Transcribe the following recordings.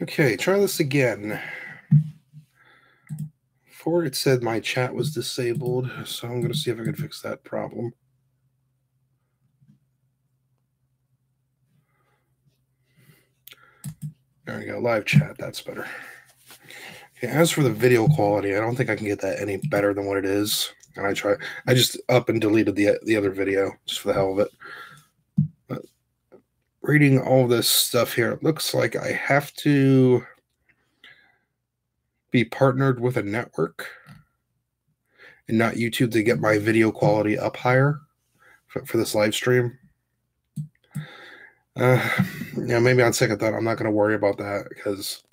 Okay, try this again. Before it said my chat was disabled, so I'm going to see if I can fix that problem. There we go, live chat, that's better. Okay, as for the video quality, I don't think I can get that any better than what it is. And I just up and deleted the other video just for the hell of it. But reading all this stuff here, it looks like I have to be partnered with a network and not YouTube to get my video quality up higher for this live stream. Maybe on second thought, I'm not going to worry about that because,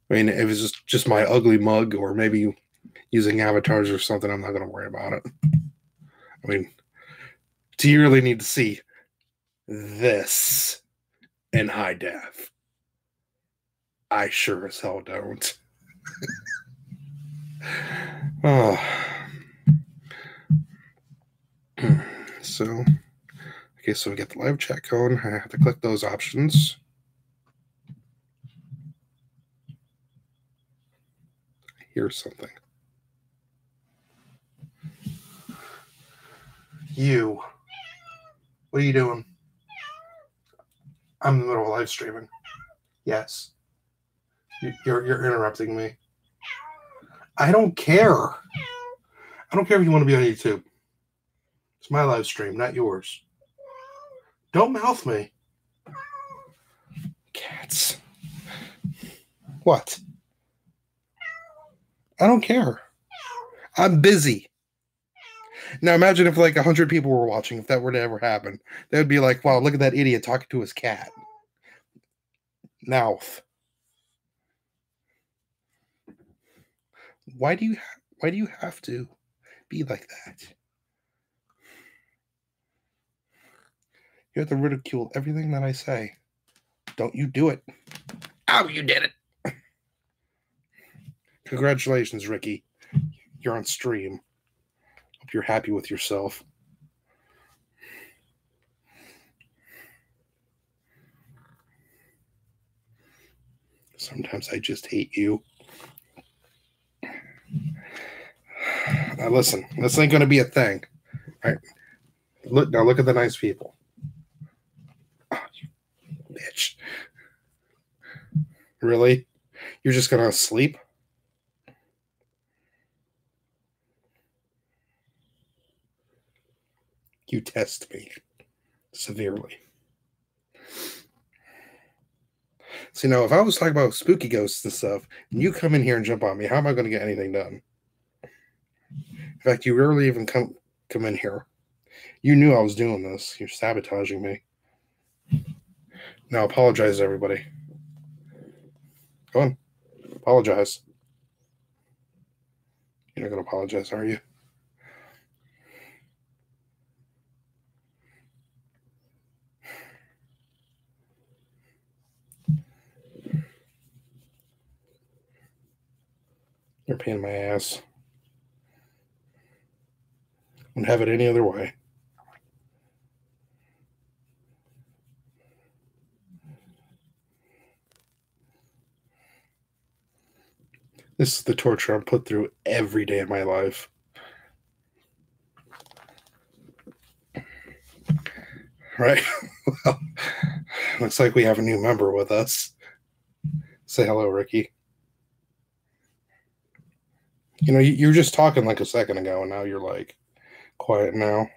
I mean, if it's just my ugly mug or maybe using avatars or something, I'm not going to worry about it. I mean, do you really need to see this in high def? I sure as hell don't. Oh. So, okay, so we get the live chat going. I have to click those options. Here's something. You. What are you doing? I'm in the middle of live streaming. Yes. You're interrupting me. I don't care. I don't care if you want to be on YouTube. It's my live stream, not yours. Don't mouth me. Cats. What? I don't care. I'm busy. Now imagine if like 100 people were watching, if that were to ever happen. They would be like, wow, look at that idiot talking to his cat. Mouth. Why do you have to be like that? You have to ridicule everything that I say. Don't you do it. Oh, you did it. Congratulations, Ricky. You're on stream. Hope you're happy with yourself. Sometimes I just hate you. Now listen, this ain't going to be a thing. All right. Look at the nice people. Oh, you bitch. Really? You're just going to sleep? You test me severely. See, now, if I was talking about spooky ghosts and stuff, and you come in here and jump on me, how am I going to get anything done? In fact, you rarely even come in here. You knew I was doing this. You're sabotaging me. Now, apologize, everybody. Go on. Apologize. You're not going to apologize, are you? You're a pain in my ass. Wouldn't have it any other way. This is the torture I'm put through every day of my life. Right? Well, looks like we have a new member with us. Say hello, Ricky. You know, you were just talking like a second ago, and now you're like quiet now.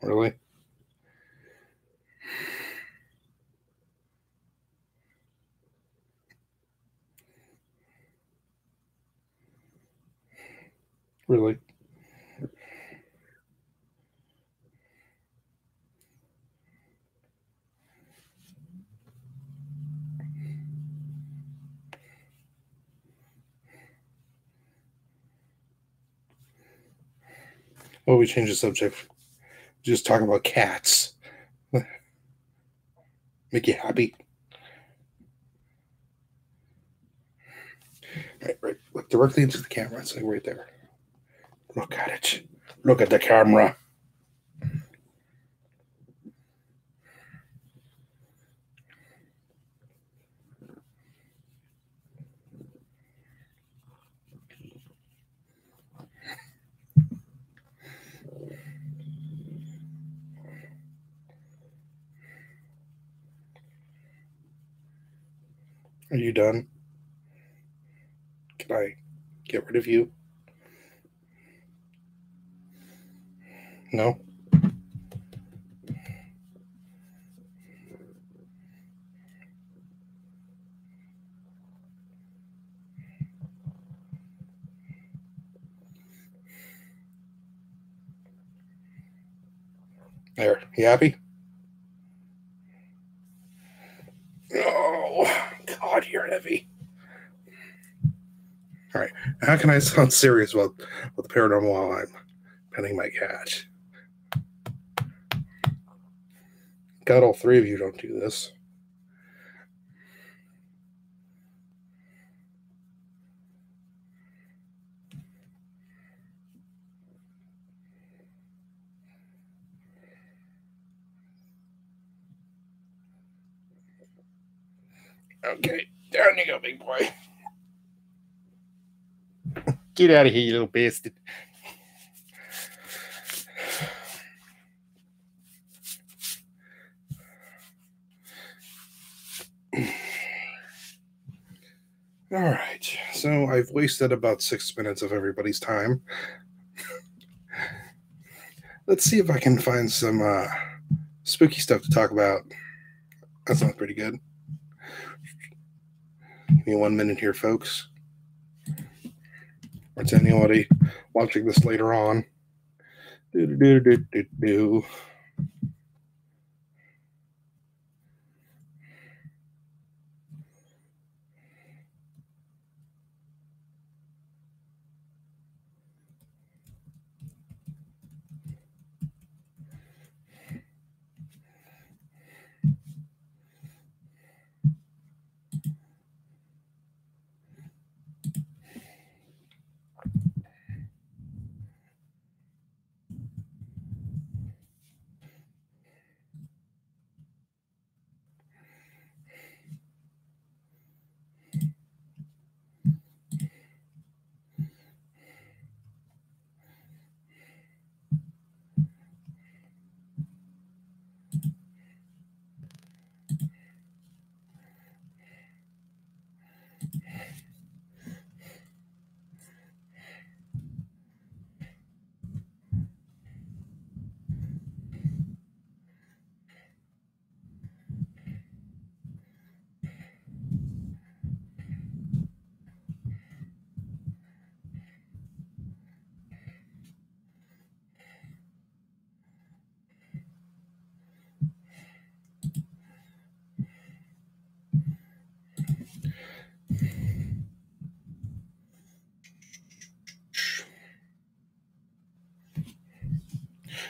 Really? Really? Well, we change the subject. Just talking about cats. Make you happy? Right. Look directly into the camera. It's like right there. Look at it. Look at the camera. Are you done? Can I get rid of you? No? There. You happy? Oh, God, you're heavy. All right. How can I sound serious about the paranormal while I'm petting my cat? God, all three of you don't do this. Okay, down you go, big boy. Get out of here, you little bastard. All right, so I've wasted about 6 minutes of everybody's time. Let's see if I can find some spooky stuff to talk about. That sounds pretty good. Give me 1 minute here, folks. Or to anybody watching this later on. Do.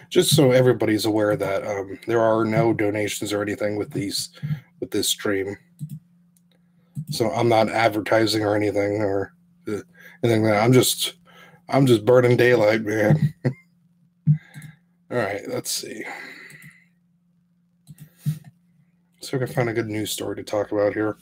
Just so everybody's aware that there are no donations or anything with this stream. So I'm not advertising or anything anything like that. I'm just burning daylight, man. All right, let's see. So I can find a good news story to talk about here.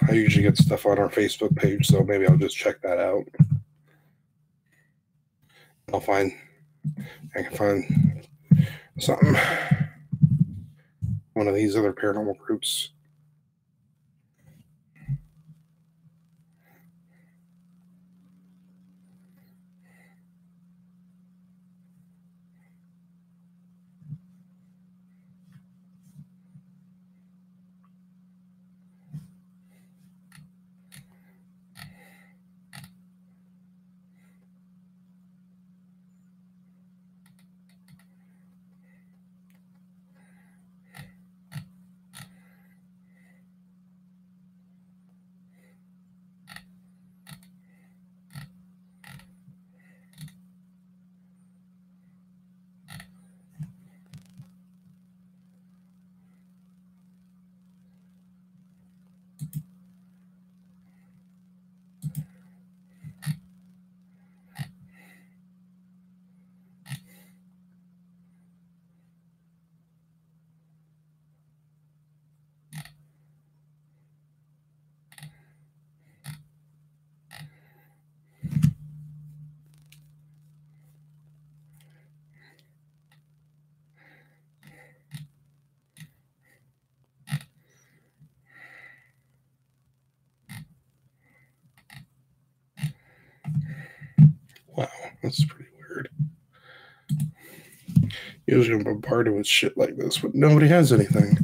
I usually get stuff on our Facebook page, so maybe I'll just check that out. I can find something. One of these other paranormal groups. Usually I'm bombarded with shit like this, but nobody has anything.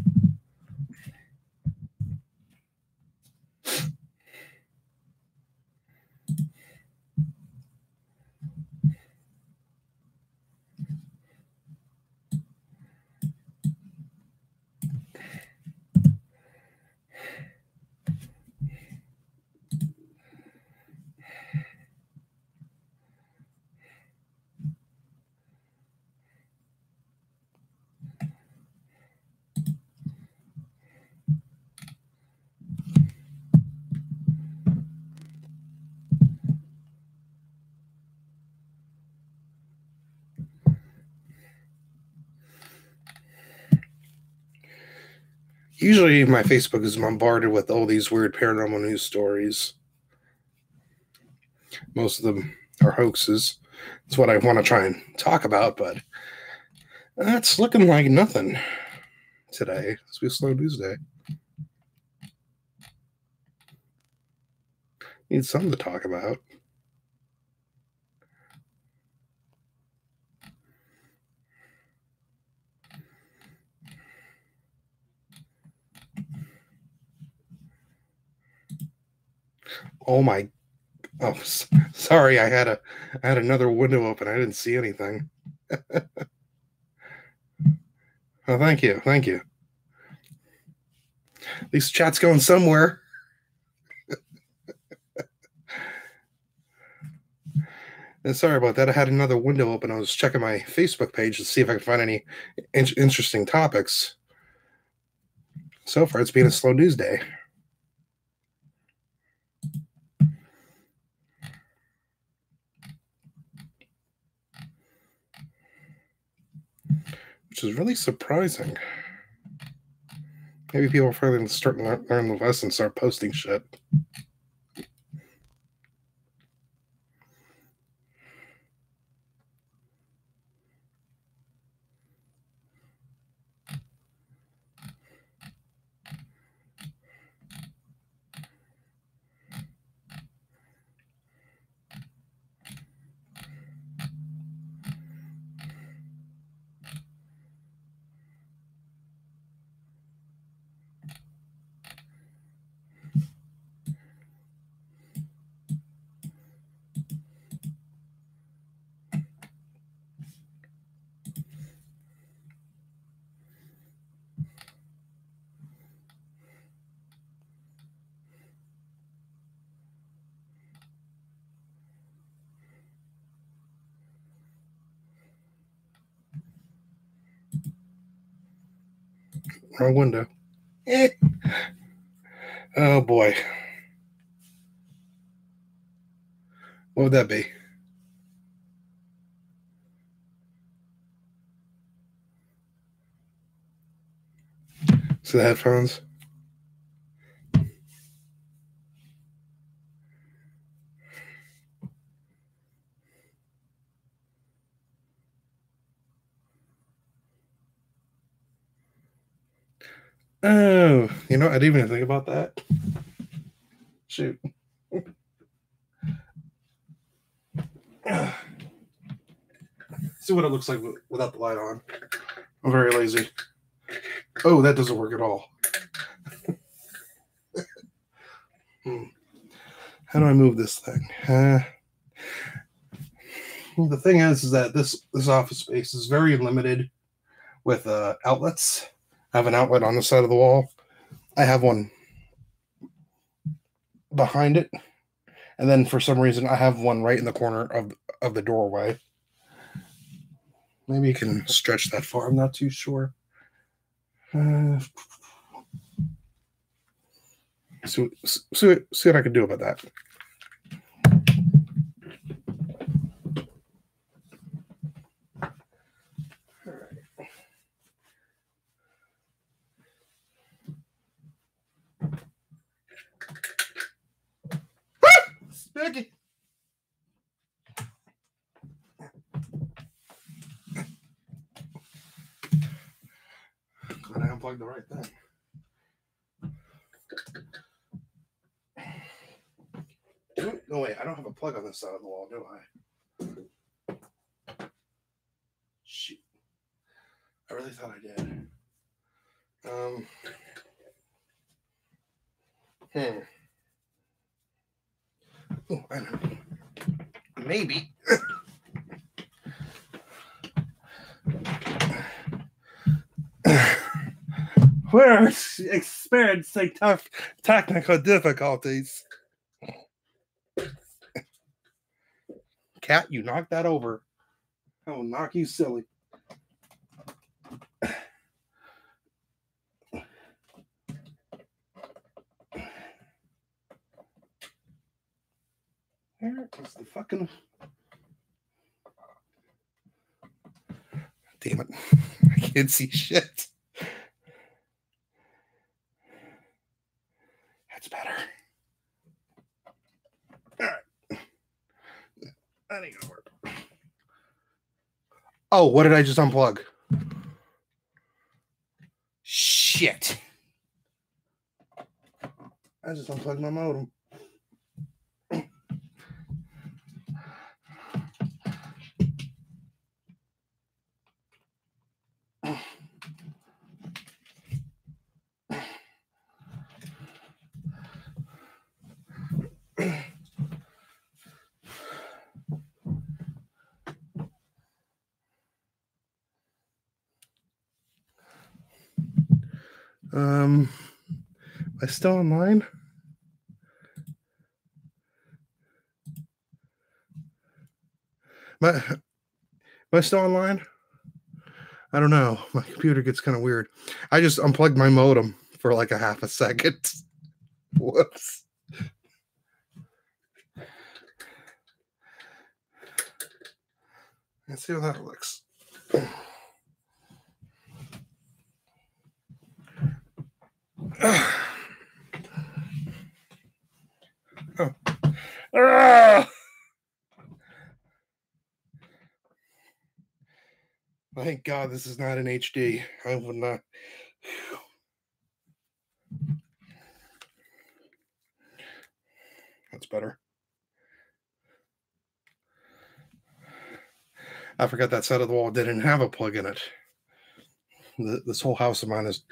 Usually my Facebook is bombarded with all these weird paranormal news stories. Most of them are hoaxes. That's what I want to try and talk about, but it's looking like nothing today. It's be a slow news day. Need something to talk about. Oh my! Oh, sorry. I had another window open. I didn't see anything. Oh, thank you. At least chat's going somewhere. And sorry about that. I had another window open. I was checking my Facebook page to see if I could find any interesting topics. So far, it's been a slow news day. Which is really surprising. Maybe people are finally starting to learn the lesson and start posting shit. Wrong window. Oh boy. What would that be? See the headphones? Oh, I didn't even think about that. Shoot. See what it looks like without the light on. I'm very lazy. Oh, that doesn't work at all. How do I move this thing? The thing is that this office space is very limited with outlets. I have an outlet on the side of the wall. I have one behind it, and then for some reason I have one right in the corner of the doorway. Maybe you can stretch that far. I'm not too sure. See what I can do about that. Maggie. Glad I unplugged the right thing. No, wait, I don't have a plug on this side of the wall, do I? Shoot. I really thought I did. Oh, I know. Maybe. We're experiencing tough technical difficulties. Cat, you knocked that over. I will knock you silly. Where is the fucking... Damn it. I can't see shit. That's better. Alright. That ain't gonna work. Oh, what did I just unplug? Shit. I just unplugged my modem. Am I still online? Am I still online? I don't know. My computer gets kind of weird. I just unplugged my modem for like a half a second. Whoops. Let's see how that looks. Oh. Ah! Thank God this is not in HD. I would not. That's better. I forgot that side of the wall didn't have a plug in it. This whole house of mine is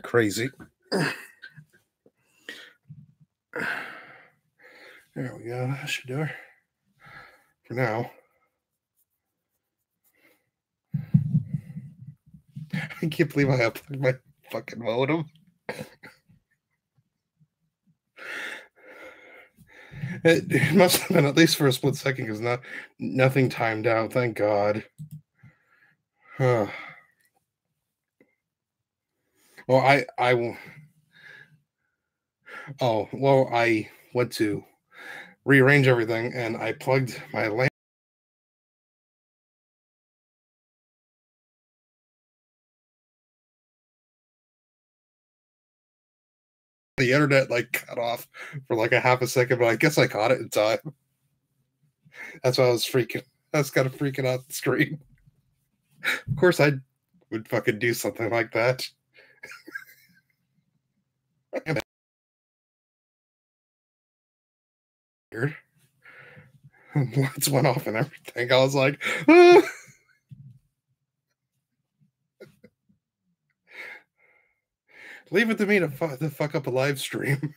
crazy. There we go. That should do her for now. I can't believe I unplugged my fucking modem. It must have been at least for a split second because nothing timed out. Thank God. Huh. Well, I went to rearrange everything and I plugged my lamp. The internet like cut off for like a half a second, but I guess I caught it in time. That's why I was freaking. I was kind of freaking out the screen. Of course, I would fucking do something like that. Weird. Lights went off and everything. I was like, ah! Leave it to me to fuck up a live stream.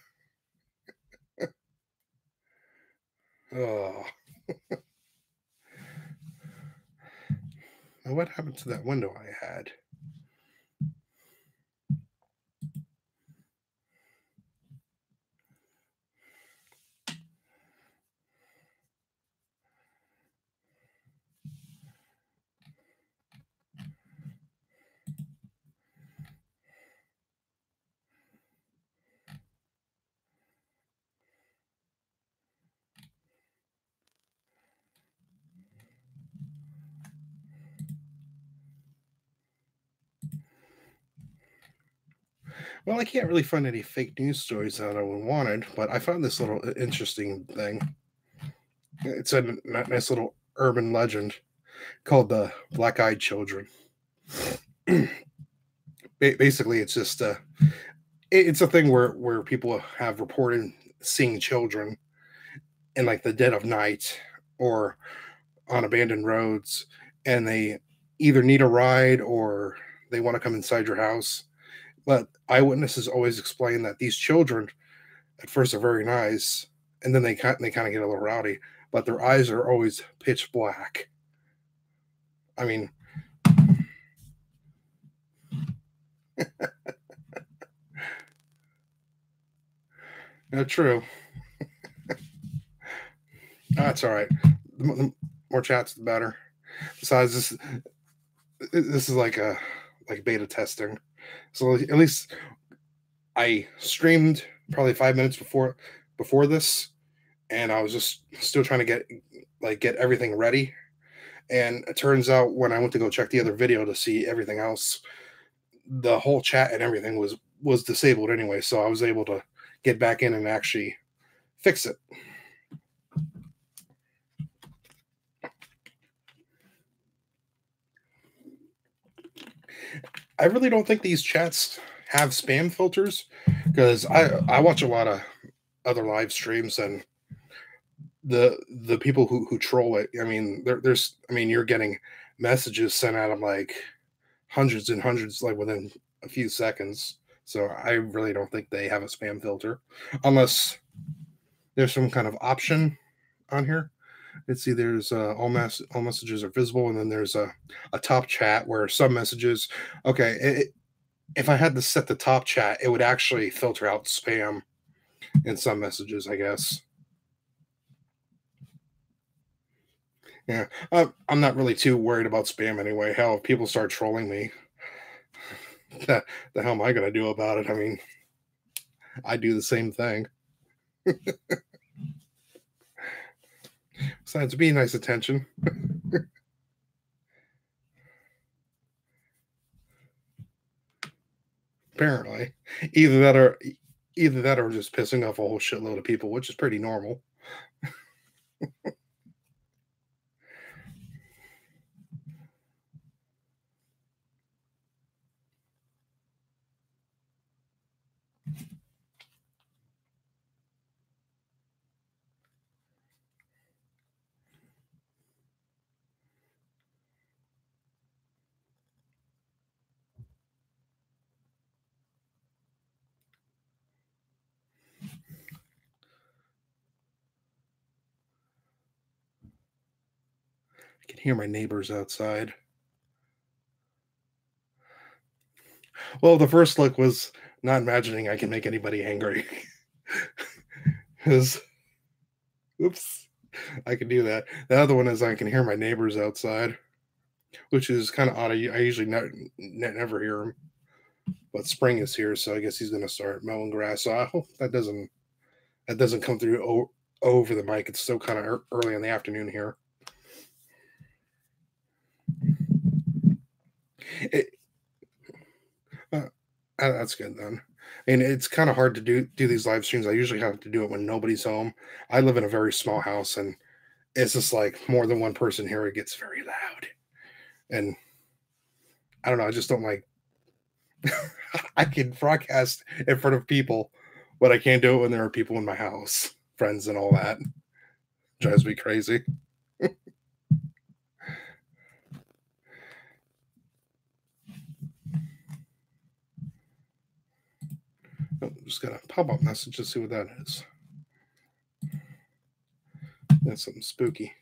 Oh. Now what happened to that window I had? Well, I can't really find any fake news stories that I wanted, but I found this little interesting thing. It's a nice little urban legend called the Black-Eyed Children. Basically, it's just it's a thing where people have reported seeing children in like the dead of night or on abandoned roads, and they either need a ride or they want to come inside your house. But eyewitnesses always explain that these children at first are very nice, and then they kind of get a little rowdy, but their eyes are always pitch black. I mean, true. That's all right. The more chats, the better. Besides, this is like beta testing, so at least I streamed probably 5 minutes before this, and I was just still trying to get everything ready. And it turns out when I went to go check the other video to see everything else, the whole chat and everything was disabled anyway. So I was able to get back in and actually fix it. I really don't think these chats have spam filters because I watch a lot of other live streams, and the people who troll it. I mean, there's I mean, you're getting messages sent at them like hundreds and hundreds like within a few seconds. So I really don't think they have a spam filter, unless there's some kind of option on here. Let's see. There's all messages are visible, and then there's a top chat where some messages. Okay, if I had to set the top chat, it would actually filter out spam in some messages, I guess. Yeah, I'm not really too worried about spam anyway. Hell, if people start trolling me, the hell am I going to do about it? I mean, I do the same thing. Besides, be nice attention. Apparently, either that or either that or just pissing off a whole shitload of people, which is pretty normal. I can hear my neighbors outside. Well, the first look was not imagining I can make anybody angry. Because, oops, I can do that. The other one is I can hear my neighbors outside, which is kind of odd. I usually never hear them, but spring is here, so I guess he's going to start mowing grass. So I hope that doesn't come through over the mic. It's still kind of early in the afternoon here. It, that's good then. And it's kind of hard to do these live streams. I usually have to do it when nobody's home. I live in a very small house, and it's just like more than one person here. It gets very loud, and I don't know. I just don't like. I can broadcast in front of people, but I can't do it when there are people in my house, friends, and all that. Drives me crazy. I'm just gonna pop up message to see what that is. That's something spooky.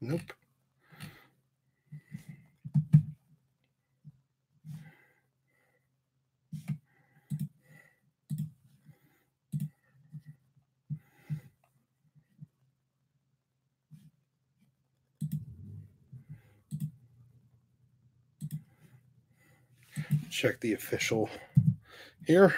Nope. Check the official here.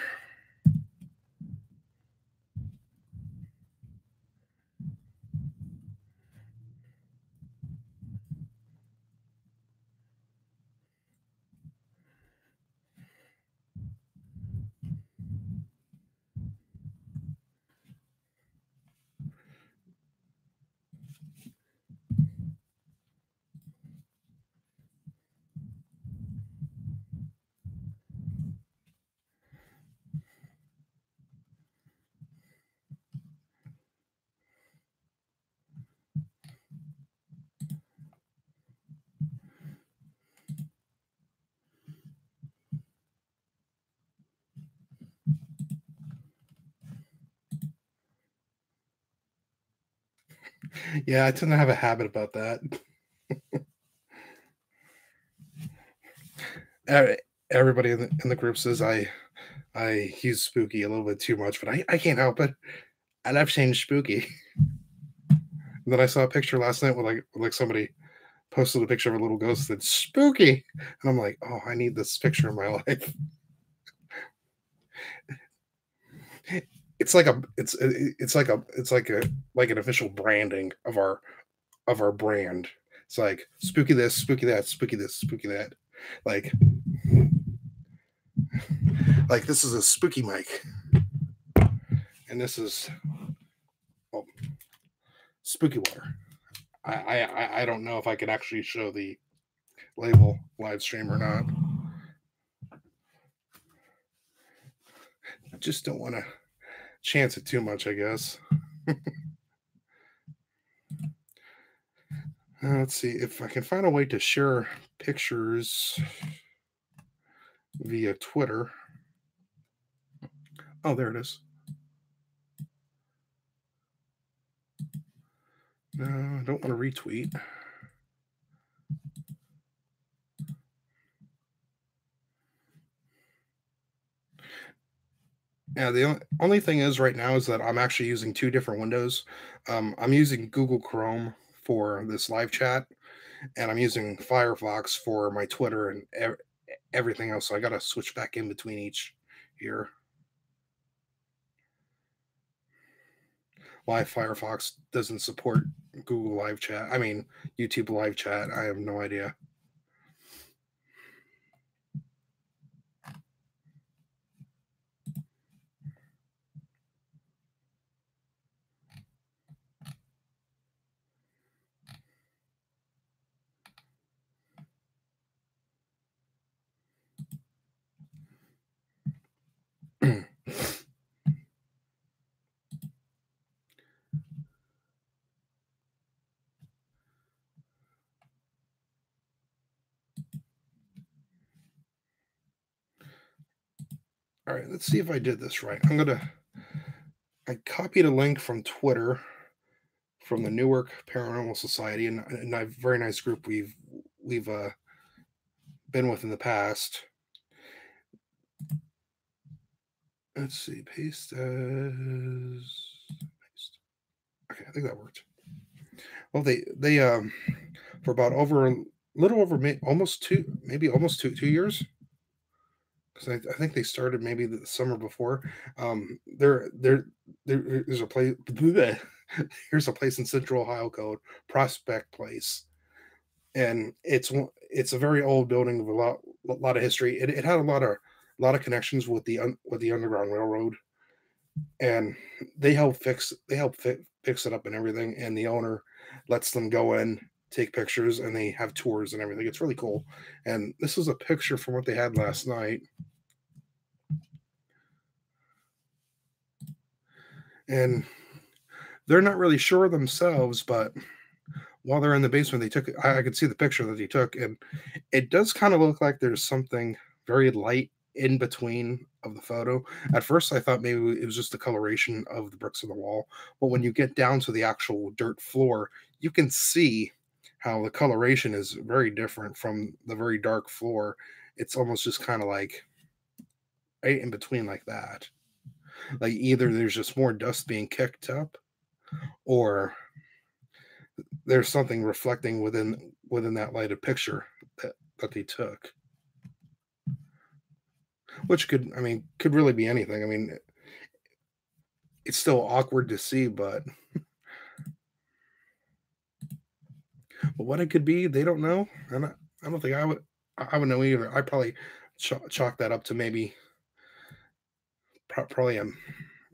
Yeah, I tend to have a habit about that. E- Everybody in the group says I use spooky a little bit too much, but I can't help it. I love saying spooky. And then I saw a picture last night with like somebody posted a picture of a little ghost that's spooky, and I'm like, oh, I need this picture in my life. It's like an official branding of our brand. It's like spooky this, spooky that, spooky this, spooky that. Like like this is a spooky mic, and this is oh, spooky water. I don't know if I can actually show the label live stream or not. Just don't want to chance it too much, I guess. Let's see if I can find a way to share pictures via Twitter. Oh, there it is. No, I don't want to retweet. Yeah, the only thing is right now is that I'm actually using two different windows. I'm using Google Chrome for this live chat, and I'm using Firefox for my Twitter and everything else. So I got to switch back in between each here. Why Firefox doesn't support Google Live Chat? I mean, YouTube Live Chat. I have no idea. All right, let's see if I did this right. I copied a link from Twitter from the Newark Paranormal Society, and a very nice group we've been with in the past. Let's see, paste as paste. Okay, I think that worked. Well, they for about over a little over almost almost 2 years, because I think they started maybe the summer before. There's a place. Here's a place in Central Ohio called Prospect Place, and it's a very old building with a lot of history. It had a lot of connections with with the Underground Railroad, and they help fix it up and everything. And the owner lets them go in, take pictures, and they have tours and everything. It's really cool. And this is a picture from what they had last night. And they're not really sure themselves, but while they're in the basement, they took. I could see the picture that he took, and it does kind of look like there's something very light in between of the photo. At first, I thought maybe it was just the coloration of the bricks on the wall, but when you get down to the actual dirt floor, you can see how the coloration is very different from the very dark floor. It's almost just kind of like right in between like that. Like either there's just more dust being kicked up, or there's something reflecting within that lighted picture that they took, which could really be anything. I mean, it's still awkward to see, but what it could be, they don't know, and I don't think I would know either. I probably chalk that up to maybe probably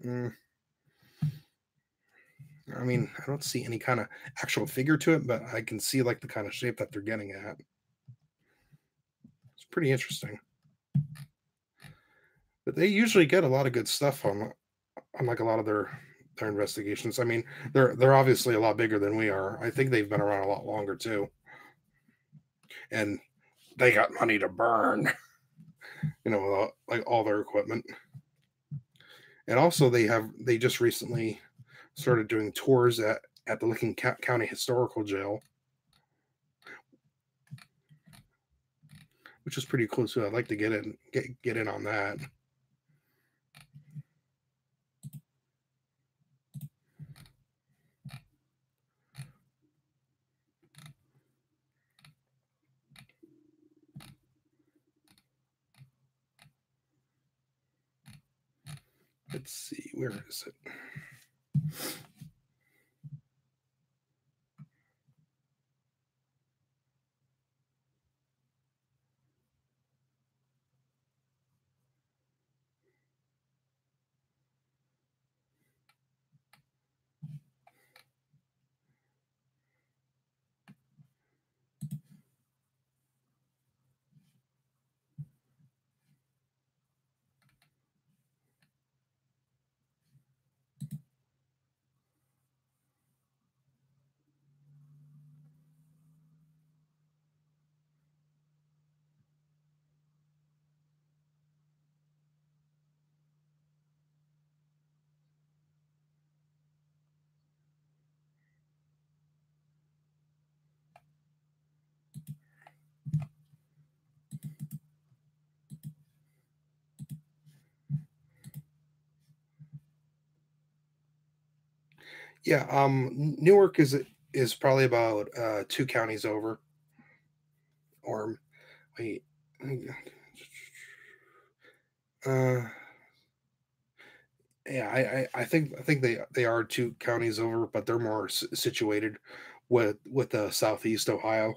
mm, I mean, I don't see any kind of actual figure to it, but I can see like the kind of shape that they're getting at. It's pretty interesting. But they usually get a lot of good stuff on like a lot of their investigations. I mean, they're obviously a lot bigger than we are. I think they've been around a lot longer too, and they got money to burn. Like all their equipment. And also they just recently started doing tours at the Licking County Historical Jail, which is pretty cool too. I'd like to get in on that. Let's see, where is it? Yeah, Newark is probably about 2 counties over, or wait, uh, yeah, I think they are 2 counties over, but they're more situated with southeast Ohio.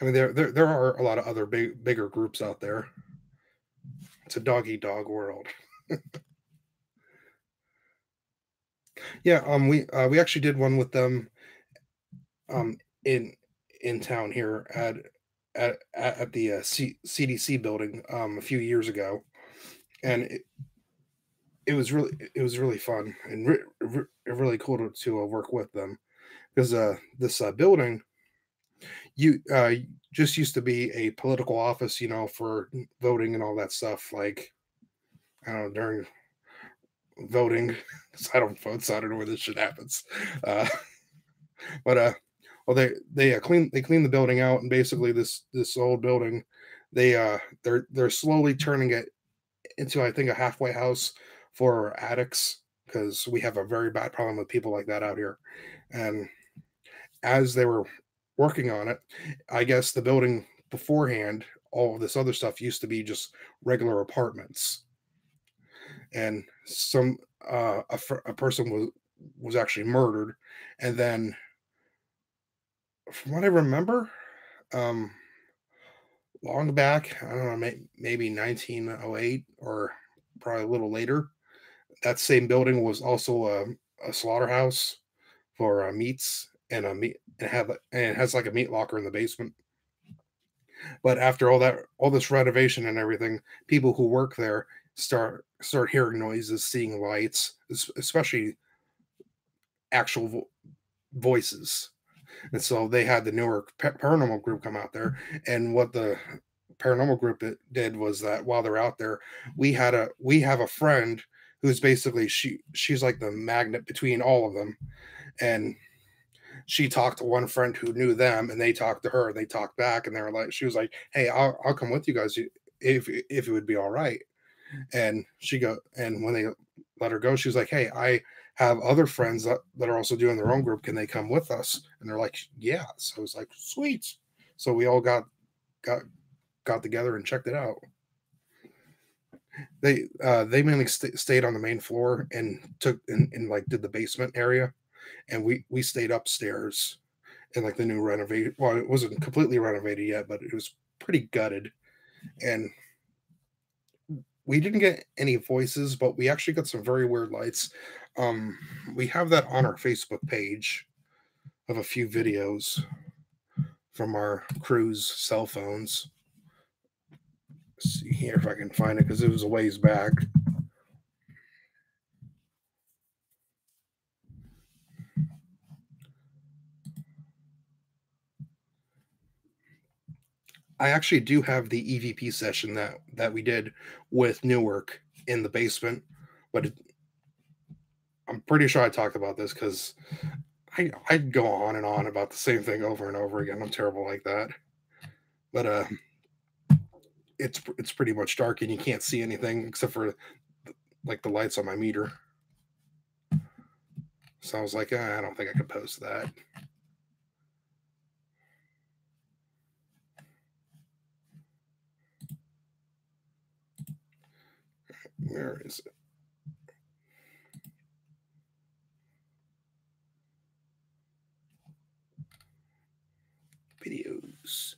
I mean, there are a lot of other bigger groups out there. It's a dog eat dog world. Yeah, we actually did one with them um in in town here at the CDC building a few years ago, and it was really fun and really cool to work with them because this building you just used to be a political office, for voting and all that stuff. Like, I don't know, during voting, 'cause I don't vote, so I don't know where this shit happens. Uh, but well, they clean the building out, and basically this old building, they're slowly turning it into, I think, a halfway house for addicts, because we have a very bad problem with people like that out here. And as they were working on it, I guess the building beforehand, all of this other stuff used to be just regular apartments, and a person was actually murdered, and then from what I remember, um, long back, I don't know, maybe 1908 or probably a little later, that same building was also a slaughterhouse for meats, and a meat and it has like a meat locker in the basement. But after all this renovation and everything, people who work there start hearing noises, seeing lights, especially actual voices. And so they had the Newark Paranormal Group come out there. And what the Paranormal Group did was that while they're out there, we have a friend who's basically she's like the magnet between all of them. And she talked to one friend who knew them, and they talked to her. They talked back, and they were like, she was like, "Hey, I'll come with you guys if it would be all right." And when they let her go, she was like, "Hey, I have other friends that are also doing their own group. Can they come with us?" And they're like, "Yeah." So it was like, "Sweet." So we all got got together and checked it out. They mainly stayed on the main floor and and like did the basement area, and we stayed upstairs in like the new renovation. Well, it wasn't completely renovated yet, but it was pretty gutted. And we didn't get any voices, but we actually got some very weird lights. Um, we have that on our Facebook page of a few videos from our crew's cell phones. Let's see here if I can find it, because it was a ways back. I actually do have the EVP session that we did with Newark. in the basement. But I'm pretty sure I talked about this because I'd go on and on about the same thing over and over again. I'm terrible like that. But it's pretty much dark and you can't see anything except for like the lights on my meter. So I was like, I don't think I could post that. Where is it? Videos.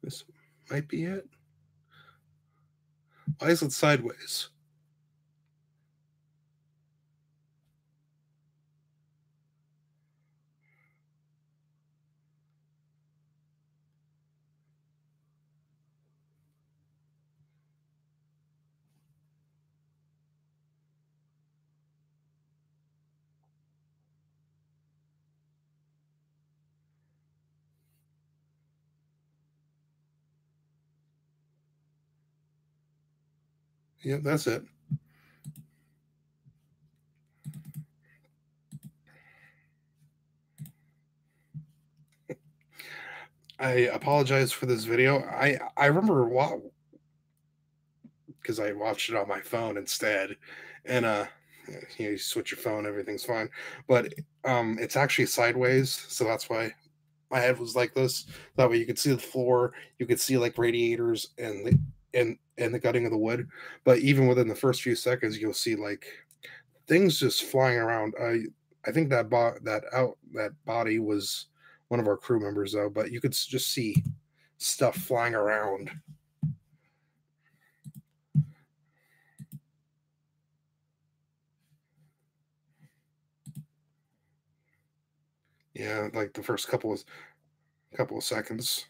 This might be it. Why is it sideways? Yeah, that's it. I apologize for this video. I remember because I watched it on my phone instead, and you switch your phone, everything's fine. But it's actually sideways, so that's why my head was like this. That way you could see the floor, you could see like radiators and the gutting of the wood. But even within the first few seconds, you'll see like things just flying around. I think that body was one of our crew members though, but you could just see stuff flying around. Yeah, like the first couple of seconds.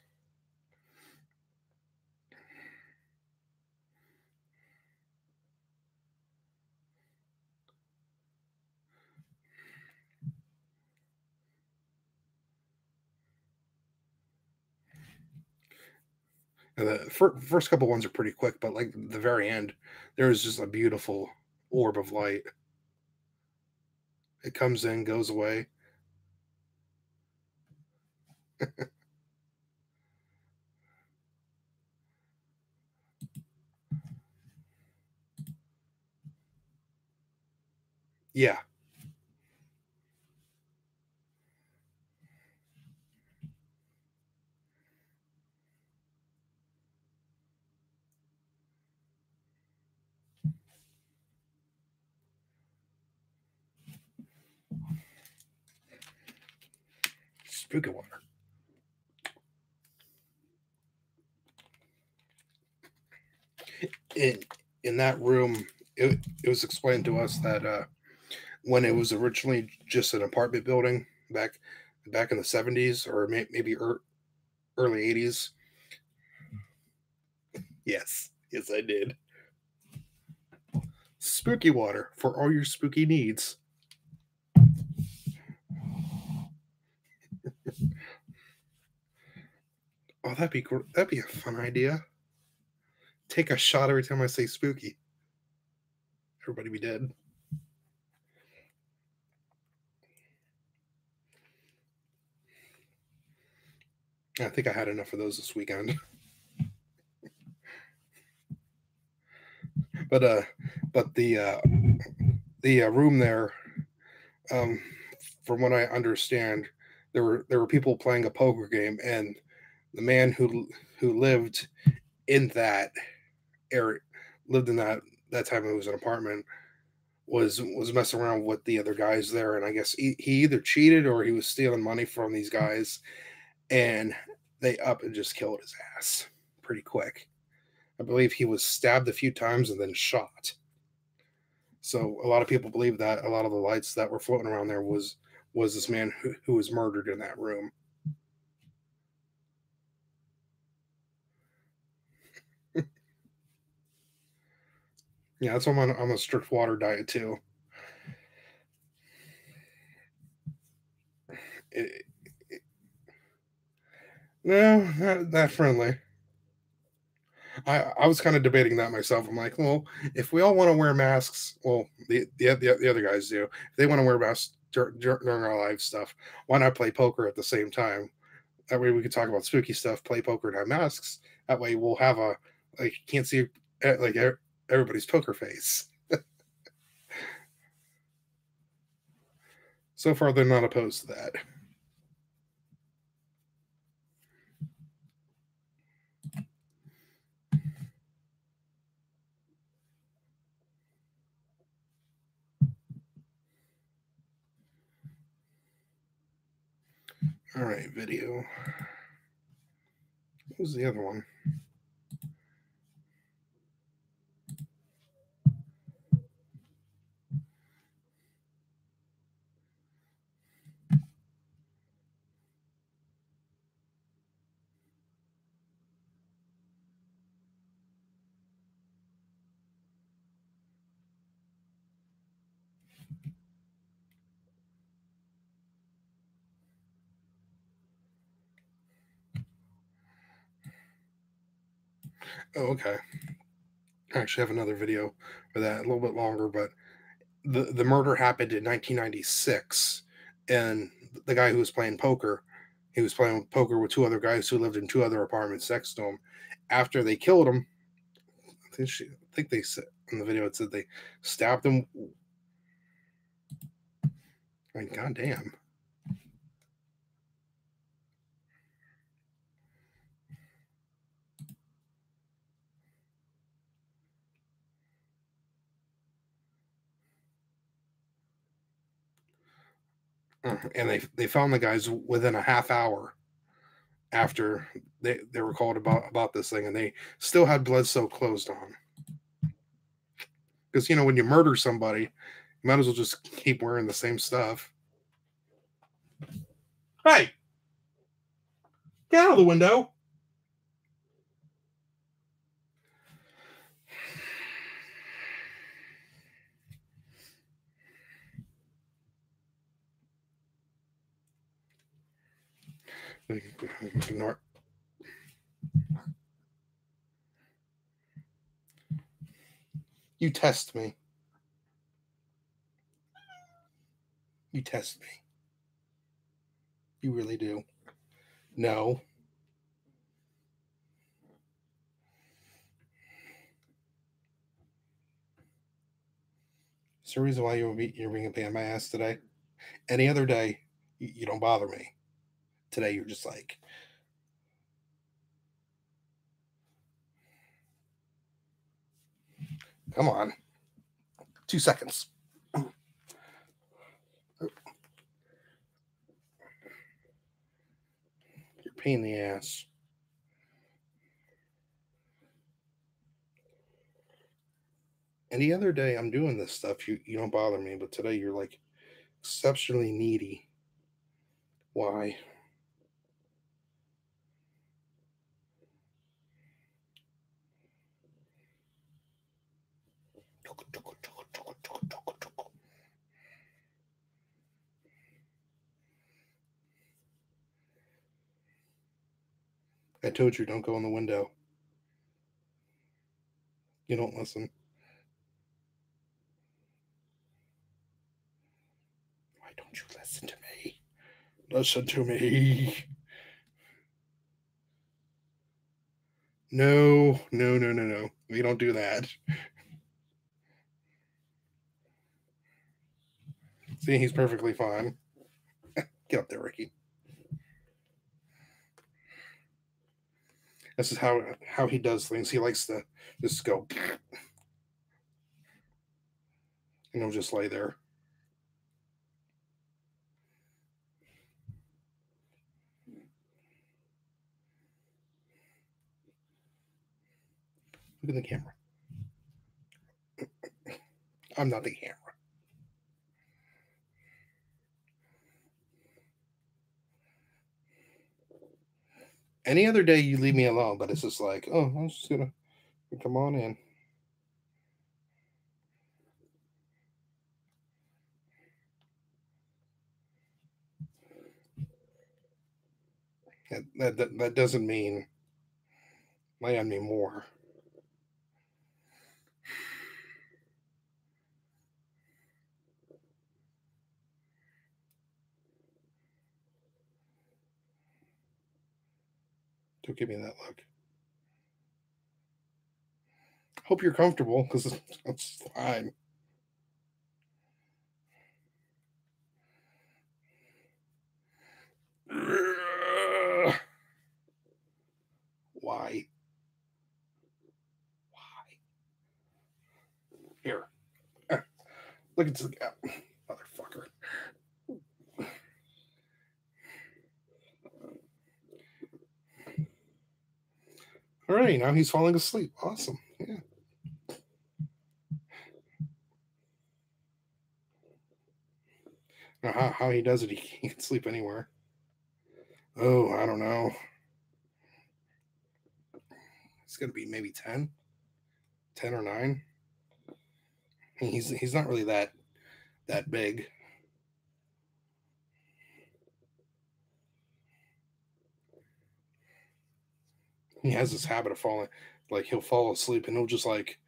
And the first couple ones are pretty quick, but like the very end, there's just a beautiful orb of light. It comes in, goes away. Yeah, spooky water. In in that room, it was explained to us that when it was originally just an apartment building back in the 70s or maybe early 80s. Yes, I did. Spooky water for all your spooky needs. Oh, that'd be a fun idea. Take a shot every time I say spooky. Everybody be dead. I think I had enough of those this weekend. But the room there, um, from what I understand, there were people playing a poker game, and the man who lived in that area lived in that time it was an apartment was messing around with the other guys there, and I guess he either cheated or he was stealing money from these guys, and they up and just killed his ass pretty quick. I believe he was stabbed a few times and then shot. So a lot of people believe that a lot of the lights that were floating around there was this man who was murdered in that room. Yeah, that's why I'm on a strict water diet too. No, not that friendly. I was kind of debating that myself. I'm like, well, if we all want to wear masks, well, the other guys do. If they want to wear masks during our live stuff, why not play poker at the same time? That way we could talk about spooky stuff, play poker, and have masks. That way we'll have a like you can't see like everybody's poker face. So far, they're not opposed to that. All right, video. What was the other one? Oh, okay. I actually have another video for that, a little bit longer, but the murder happened in 1996, and the guy who was playing poker, he was playing poker with two other guys who lived in two other apartments next to him. After they killed him, I think they said in the video it said they stabbed him. I mean, goddamn. And they found the guys within a half hour after they were called about this thing, and they still had blood soaked clothes on. Because when you murder somebody, you might as well just keep wearing the same stuff. Hey, get out of the window. Ignore. You test me. You test me. You really do. No. It's the reason why you're being a pain in my ass today. Any other day, you don't bother me. Today, you're just like, come on. 2 seconds. You're a pain in the ass. Any other day, I'm doing this stuff. You don't bother me, but today you're like exceptionally needy. Why? I told you don't go in the window. You don't listen. Why don't you listen to me? Listen to me. No, no, no, no, no. We don't do that. See, he's perfectly fine. Get up there, Ricky. This is how he does things. He likes to just go, and he'll just lay there. Look at the camera. I'm not the camera. Any other day, you leave me alone, but it's just like, oh, I'm just gonna come on in. That doesn't mean lay on me more. Don't give me that look. Hope you're comfortable because it's fine. Why? Why? Here. Look at this motherfucker. All right, now he's falling asleep. Awesome. Yeah. Now, how he does it, he can sleep anywhere. Oh, I don't know. It's going to be maybe 10, 10 or 9. He's not really that big. He has this habit of falling, like he'll fall asleep and he'll just like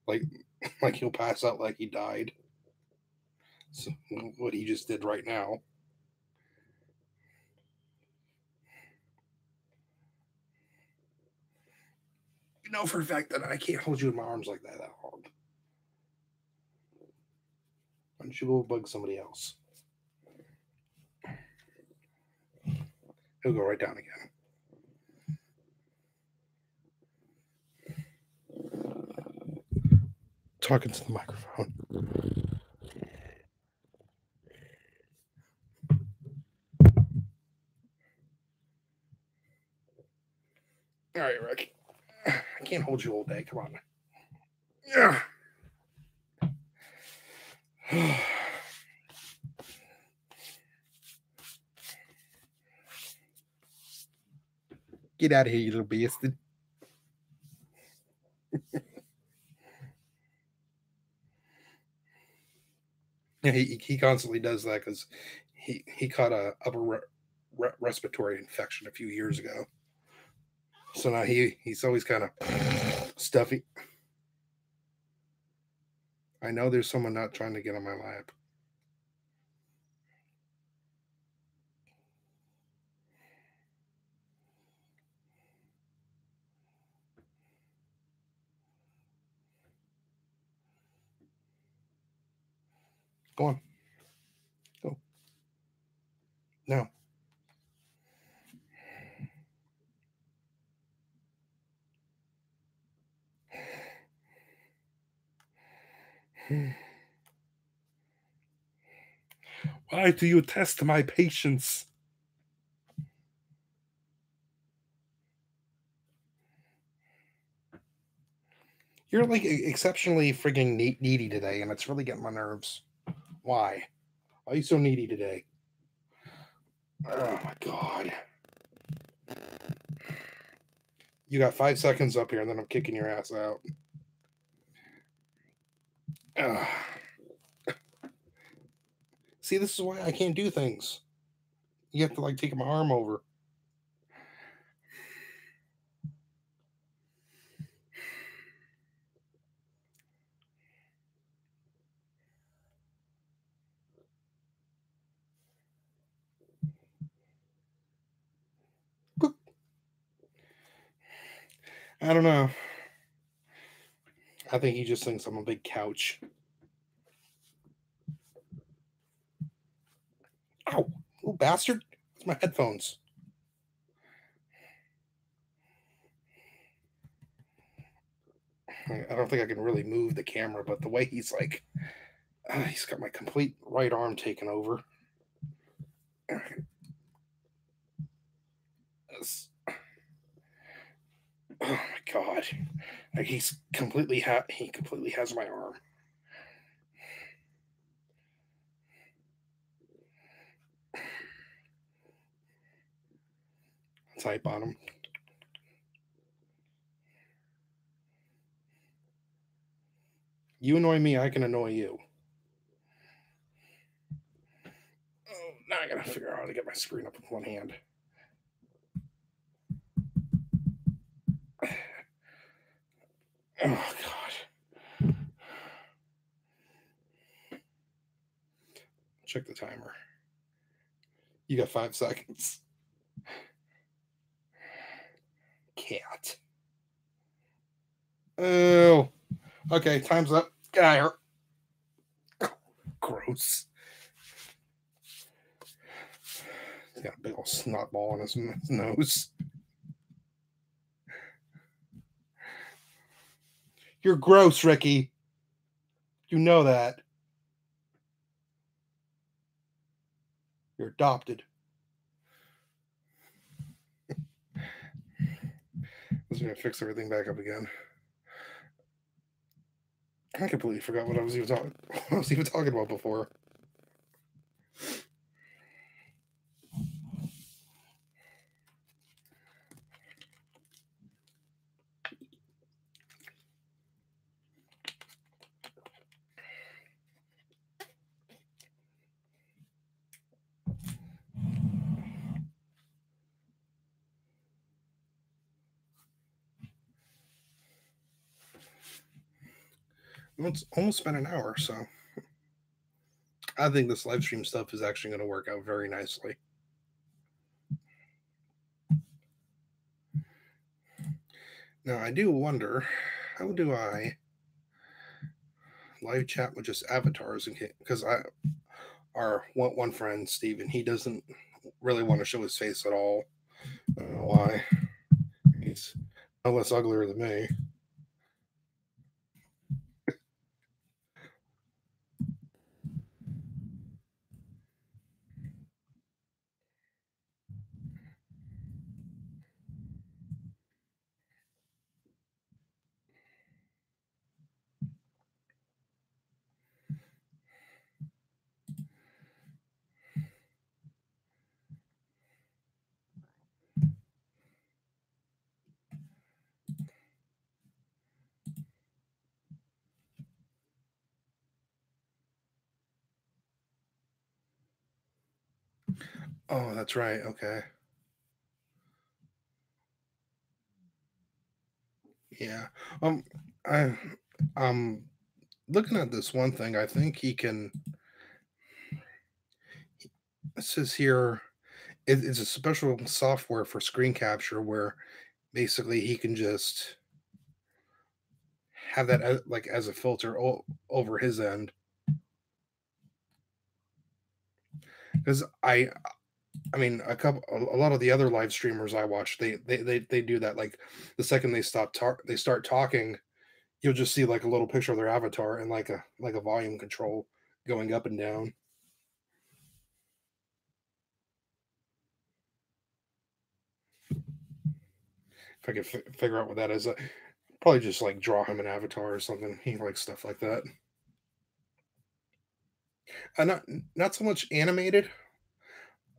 like he'll pass out like he died. So what he just did right now. You know for a fact that I can't hold you in my arms like that long. Why don't you go bug somebody else? He'll go right down again. Talking to the microphone. All right, Rick. I can't hold you all day. Come on. Yeah. Get out of here, you little bastard. Yeah, he constantly does that because he caught a upper respiratory infection a few years ago. So now he's always kind of stuffy. I know there's someone not trying to get on my lap. Go on. Go. No. Why do you test my patience? You're like exceptionally frigging needy today, and it's really getting my nerves. Why? Why are you so needy today? Oh my god. You got 5 seconds up here, and then I'm kicking your ass out. Ugh. See, this is why I can't do things. You have to like take my arm over. I don't know. I think he just thinks I'm a big couch. Ow! You bastard! It's my headphones. I don't think I can really move the camera, but the way he's like, he's got my complete right arm taken over. Oh my god! Like he completely has my arm. Type on him. You annoy me, I can annoy you. Oh, now I gotta figure out trying to get my screen up with one hand. Oh, God. Check the timer. You got 5 seconds. Cat. Oh. Okay, time's up. Get out of here. Gross. He's got a big old snot ball on his nose. You're gross, Ricky. You know that. You're adopted. I was going to fix everything back up again. I completely forgot what I was even talking about before. Well, it's almost been an hour, so I think this live stream stuff is actually going to work out very nicely. Now, I do wonder, how do I live chat with just avatars? Because our one friend, Steven, he doesn't really want to show his face at all. I don't know why. He's no less uglier than me. Oh, that's right. Okay. Yeah. I looking at this one thing, I think he can. It says here it's a special software for screen capture where basically he can just have that like as a filter over his end. Because I mean, a lot of the other live streamers I watch, they do that. Like the second they they start talking, you'll just see like a little picture of their avatar and like a volume control going up and down. If I could figure out what that is, probably just like draw him an avatar or something. He likes stuff like that. Not so much animated.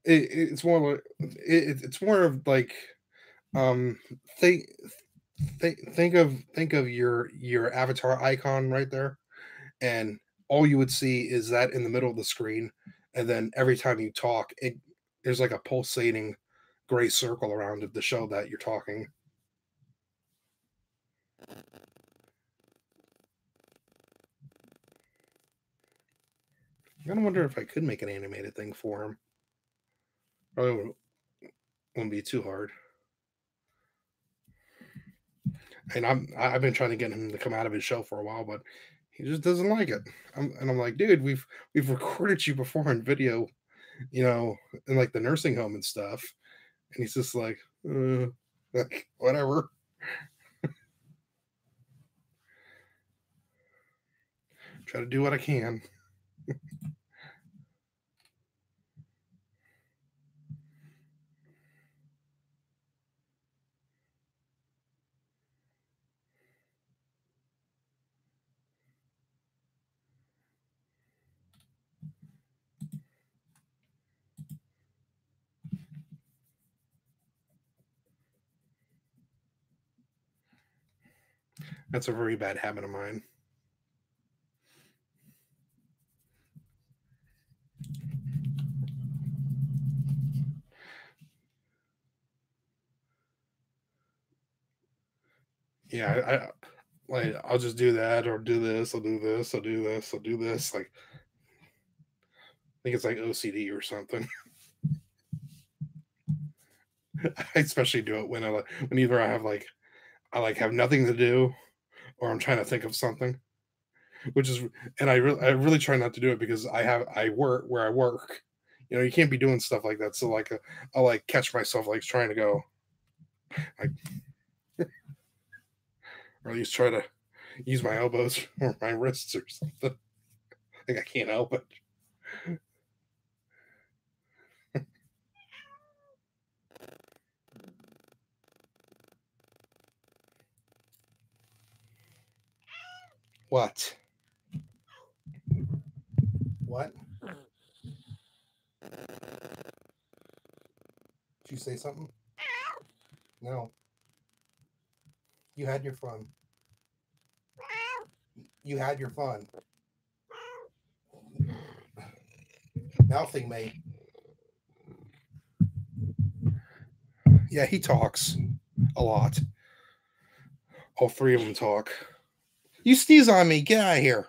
It's more like it's more of like um think think of your avatar icon right there, and all you would see is that in the middle of the screen, and then every time you talk, there's like a pulsating gray circle around it to show that you're talking. I don't wonder if I could make an animated thing for him. Probably wouldn't be too hard. And I've been trying to get him to come out of his shell for a while, but he just doesn't like it. I'm like, dude, we've recorded you before in video, in like the nursing home and stuff, and he's just like whatever. Try to do what I can. That's a very bad habit of mine. Yeah, like I'll just do that or do this. I'll do this. I'll do this. I'll do this. Like I think it's like OCD or something. I especially do it when when either I have like I like have nothing to do or I'm trying to think of something, which is and I really try not to do it because I work where I work. You know, you can't be doing stuff like that. So like I'll like catch myself like trying to go like or at least try to use my elbows or my wrists or something. Like I can't help it. What? What? Did you say something? No. You had your fun. You had your fun. Mouthing me. Yeah, he talks a lot. All three of them talk. You sneeze on me. Get out of here.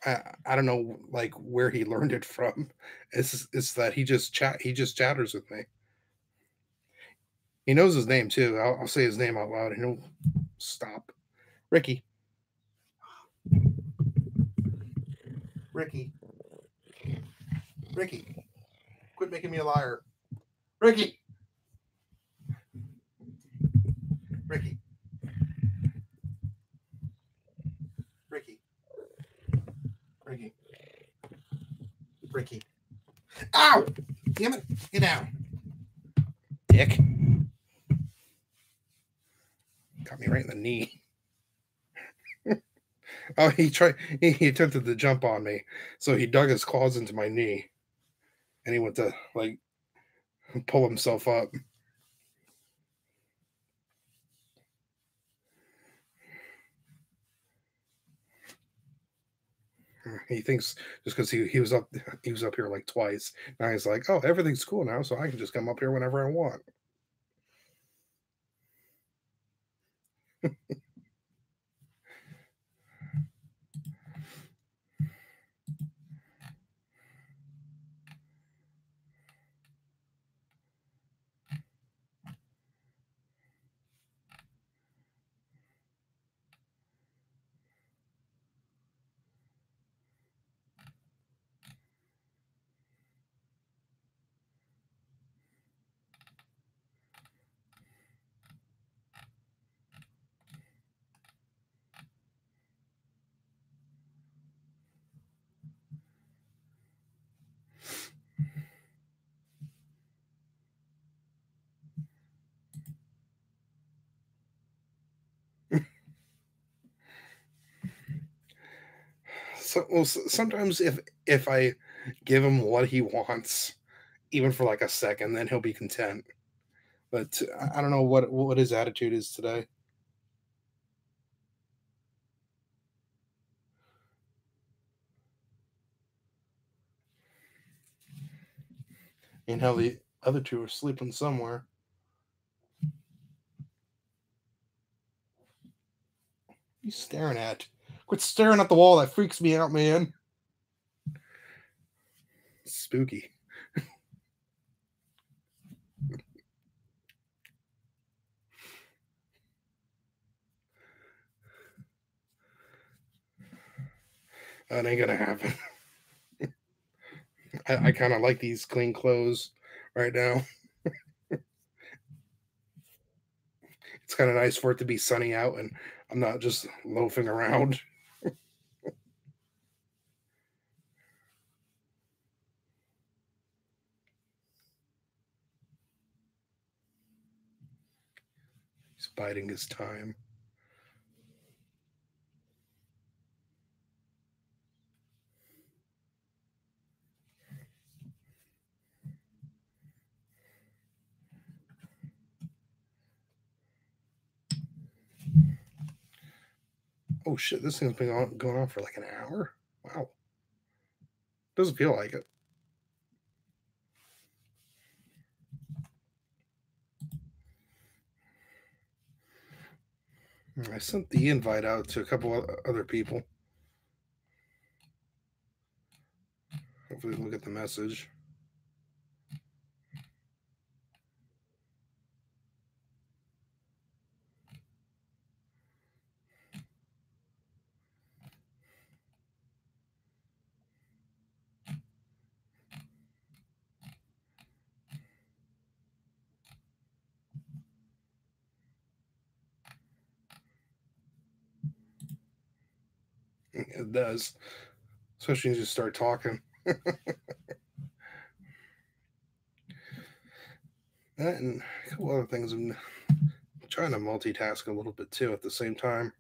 I don't know like where he learned it from. It's that he just chatters with me. He knows his name too. I'll say his name out loud and he'll stop. Ricky. Ricky. Ricky. Quit making me a liar. Ricky. Ricky. Ricky. Ricky. Ricky. Ow! Damn it. Get down. Dick. Got me right in the knee. Oh, he attempted to jump on me. So he dug his claws into my knee and he went to like pull himself up. He thinks just because he was up here like twice. Now he's like, oh, everything's cool now, so I can just come up here whenever I want. So well, sometimes if I give him what he wants, even for like a second, then he'll be content. But I don't know what his attitude is today. And how the other two are sleeping somewhere. He's staring at. Quit staring at the wall. That freaks me out, man. Spooky. That ain't gonna happen. I kind of like these clean clothes right now. It's kind of nice for it to be sunny out and I'm not just loafing around. He's biding his time. Oh shit, this thing's been going on for like an hour. Wow. Doesn't feel like it. I sent the invite out to a couple other people. Hopefully, they'll get the message. It does, especially as you start talking. That and a couple other things. I'm trying to multitask a little bit too at the same time.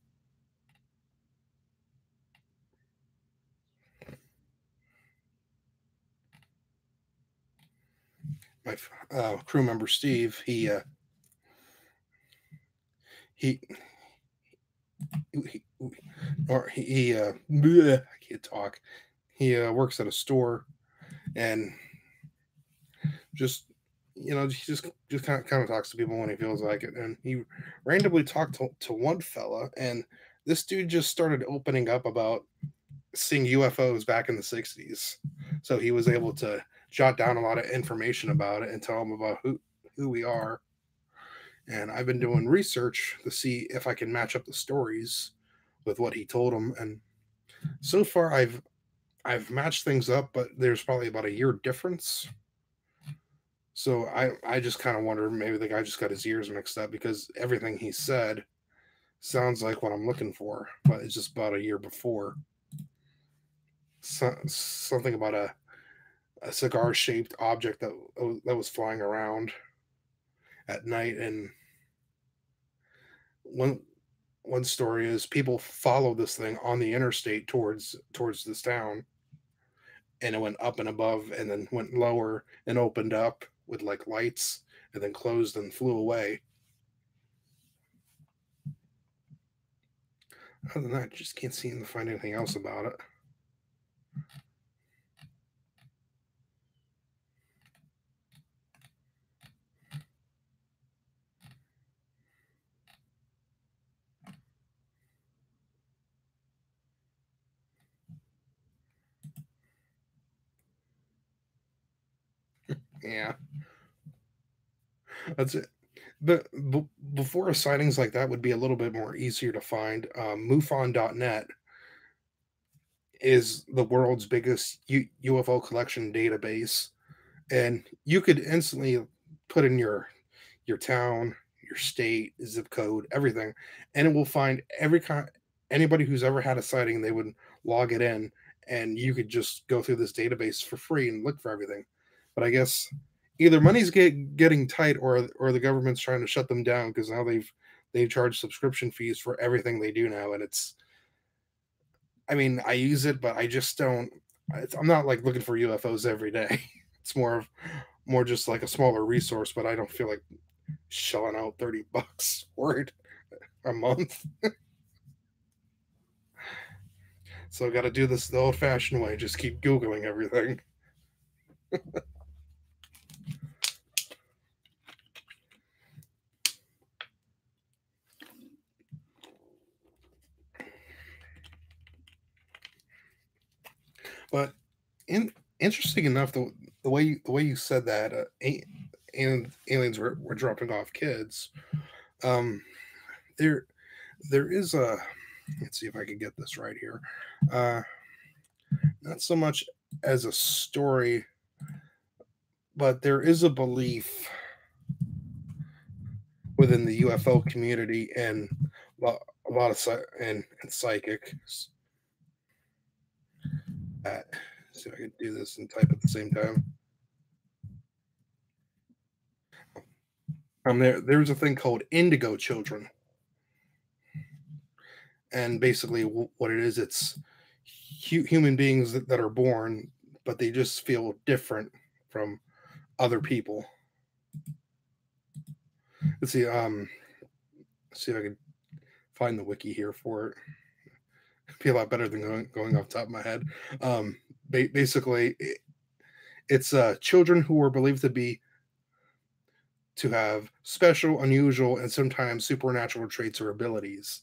My crew member Steve, he he or bleh, I can't talk. He works at a store and just he just kind of talks to people when he feels like it. And he randomly talked to one fella, and this dude just started opening up about seeing UFOs back in the 60s. So he was able to jot down a lot of information about it and tell him about who we are. And I've been doing research to see if I can match up the stories with what he told him. And so far I've matched things up, but there's probably about a year difference. So I just kind of wonder, maybe the guy just got his ears mixed up, because everything he said sounds like what I'm looking for, but it's just about a year before. Something about a cigar shaped object that was flying around at night. And one story is people followed this thing on the interstate towards this town, and it went up and above and then went lower and opened up with like lights and then closed and flew away. Other than that, just can't seem to find anything else about it. Yeah, that's it. But before sightings like that would be a little bit more easier to find, MUFON.net is the world's biggest UFO collection database, and you could instantly put in your town, your state, zip code, everything, and it will find every kind anybody who's ever had a sighting. They would log it in, and you could just go through this database for free and look for everything. But I guess either money's getting tight, or the government's trying to shut them down, because now they've charged subscription fees for everything they do now, and it's. I mean, I use it, but I just don't. I'm not like looking for UFOs every day. It's more just like a smaller resource, but I don't feel like shelling out $30 for it a month. So I got to do this the old fashioned way. Just keep Googling everything. But interesting enough, the way you said that, and aliens were dropping off kids. Um, there there is a. Let's see if I can get this right here. Uh, Not so much as a story, but there is a belief within the UFO community and a lot of and psychics. See if I can do this and type at the same time. There's a thing called indigo children, and basically what it is, it's human beings that are born, but they just feel different from other people. Let's see. See if I can find the wiki here for it. It'd be a lot better than going off the top of my head. Basically, it's children who are believed to have special, unusual, and sometimes supernatural traits or abilities.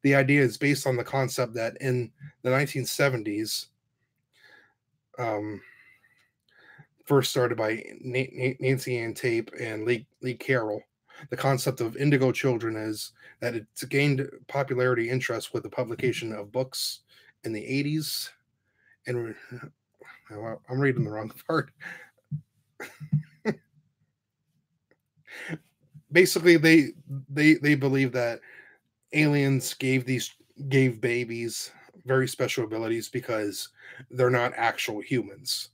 the idea is based on the concept that in the 1970s, um, first started by Nancy Ann Tape and Lee Carroll. The concept of indigo children is that it's gained popularity interest with the publication of books in the 80s. And I'm reading the wrong part. Basically, they believe that aliens gave babies very special abilities because they're not actual humans.